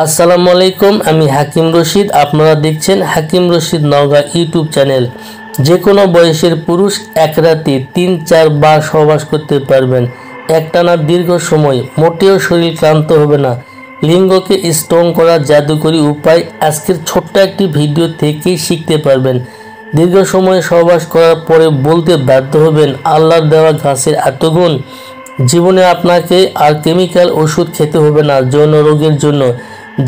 আসসালামু আলাইকুম, আমি হাকিম রশিদ। আপনারা দেখছেন হাকিম রশিদ নওগাঁ ইউটিউব চ্যানেল। যে কোনো বয়সের পুরুষ এক রাতে ৩-৪ বার সহবাস করতে পারবেন। একটানা দীর্ঘ সময়, মোটেও শরীর ক্লান্ত হবে না। লিঙ্গকে স্ট্রং করার জাদুকরী উপায় আজকের ছোট্ট একটি ভিডিও থেকেই শিখতে পারবেন। দীর্ঘ সময় সহবাস করার পরে বলতে বাধ্য হবেন, আল্লাহর দেওয়া গাছের এত গুণ। জীবনে আপনাকে আর কেমিক্যাল ওষুধ খেতে হবে না যৌন রোগের জন্য।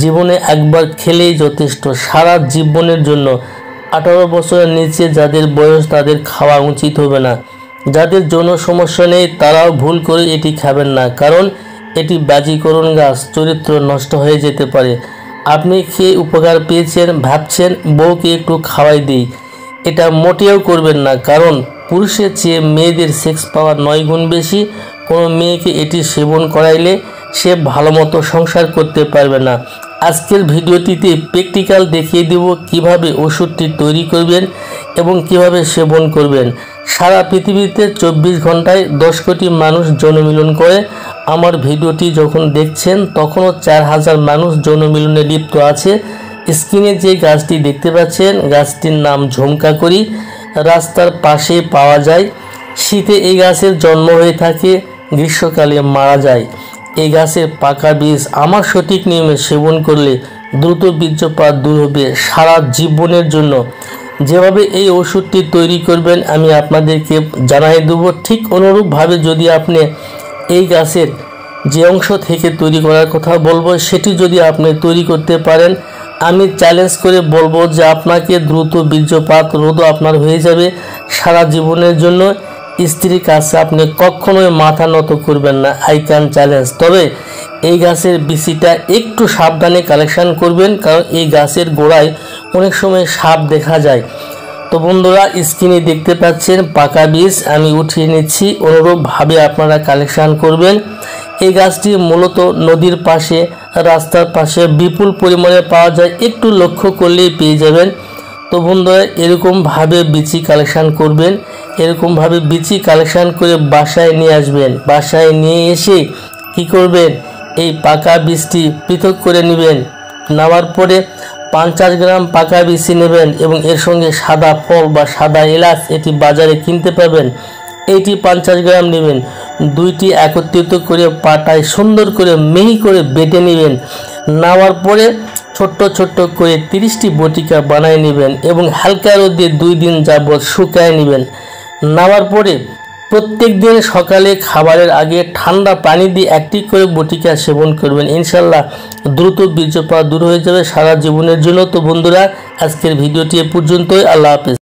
জীবনে একবার খেলেই যথেষ্ট, সারা জীবনের জন্য। 18 বছরের নিচে যাদের বয়স তাদের খাওয়া উচিত হবে না। যাদের যৌন সমস্যা নেই তারাও ভুল করে এটি খাবেন না, কারণ এটি বাজিকরণ গাছ, চরিত্র নষ্ট হয়ে যেতে পারে। আপনি খেয়ে উপকার পেয়েছেন, ভাবছেন বউকে একটু খাওয়াই দিই। এটা মোটেও করবেন না, কারণ পুরুষের চেয়ে মেয়েদের সেক্স পাওয়ার 9 গুণ বেশি। কোনো মেয়েকে এটি সেবন করাইলে সে ভালো মতো সংসার করতে পারবে না। আজকের ভিডিওটিতে প্র্যাকটিক্যাল দেখিয়ে দেব কিভাবে ওষুধটি তৈরি করবেন এবং কিভাবে সেবন করবেন। সারা পৃথিবীতে 24 ঘন্টায় 10 কোটি মানুষ যৌন মিলন করে। আমার ভিডিওটি যখন দেখছেন তখনও 4000 মানুষ যৌন মিলনে লিপ্ত আছে। স্ক্রিনে যে গাছটি দেখতে পাচ্ছেন, গাছটির নাম ঝুমকাকড়ি। রাস্তার পাশে পাওয়া যায়। শীতে এই গাছের জন্ম হয়ে থাকে, গ্রীষ্মকালে মারা যায়। এই গাছের পাকা বীজ আমার সঠিক নিয়মে সেবন করলে দ্রুত বীর্যপাত দূর হবে সারা জীবনের জন্য। যেভাবে এই ওষুধটি তৈরি করবেন আমি আপনাদেরকে জানাই দেব। ঠিক অনুরূপভাবে যদি আপনি এই গাছের যে অংশ থেকে তৈরি করার কথা বলবো সেটি যদি আপনি তৈরি করতে পারেন, আমি চ্যালেঞ্জ করে বলবো যে আপনাকে দ্রুত বীর্যপাত রোধ আপনার হয়ে যাবে সারা জীবনের জন্য। স্ত্রীর কাছে আপনি কখনোই মাথা নত করবেন না, আই ক্যান চ্যালেঞ্জ। তবে এই গাছের বিচিটা একটু সাবধানে কালেকশন করবেন, কারণ এই গাছের গোড়ায় অনেক সময় সাপ দেখা যায়। তো বন্ধুরা, স্ক্রিনে দেখতে পাচ্ছেন পাকা বীজ আমি উঠিয়ে নিচ্ছি। অনুরূপভাবে আপনারা কালেকশন করবেন। এই গাছটি মূলত নদীর পাশে, রাস্তার পাশে বিপুল পরিমাণে পাওয়া যায়, একটু লক্ষ্য করলেই পেয়ে যাবেন। তো বন্ধুরা, এরকমভাবে বিচি কালেকশন করবেন। এরকমভাবে বিচি কালেকশন করে বাসায় নিয়ে আসবেন। বাসায় নিয়ে এসে কি করবেন, এই পাকা বীজটি পৃথক করে নেবেন। নেওয়ার পরে 50 গ্রাম পাকা বিচি নেবেন এবং এর সঙ্গে সাদা ফল বা সাদা এলাচ, এটি বাজারে কিনতে পাবেন। এইটি 50 গ্রাম নেবেন। দুইটি একত্রিত করে পাটায় সুন্দর করে মিহি করে বেটে নেবেন। নেওয়ার পরে ছোট্ট ছোট্ট করে 30টি বটিকা বানিয়ে নেবেন এবং হালকা রোদে 2 দিন যাবৎ শুকায় নেবেন। নেওয়ার পরে প্রত্যেক দিন সকালে খাবারের আগে ঠান্ডা পানি দিয়ে একটি করে বটিকা সেবন করবেন। ইনশাল্লাহ দ্রুত বীর্যপাত দূর হয়ে যাবে সারা জীবনের জন্য। তো বন্ধুরা, আজকের ভিডিওটি এ পর্যন্তই। আল্লাহ হাফেজ।